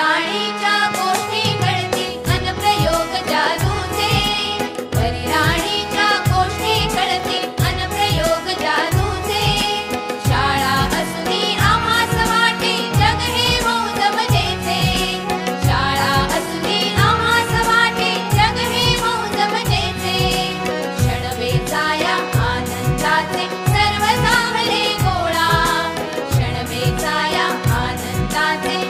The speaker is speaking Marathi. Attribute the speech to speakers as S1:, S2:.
S1: परिराणीच्या गोष्टी कळतील अनप्रयोग जादूचे, परिराणीच्या गोष्टी कळतील अनप्रयोग जादूचे। शाळा असुनी आम्हास वाटे जग हे मौज मजेचे, शाळा असुनी आम्हास वाटे जग हे मौज मजेचे। क्षणवेचाया आनंदाचे सर्व सावले गोळा, क्षणवेचाया आनंदाचे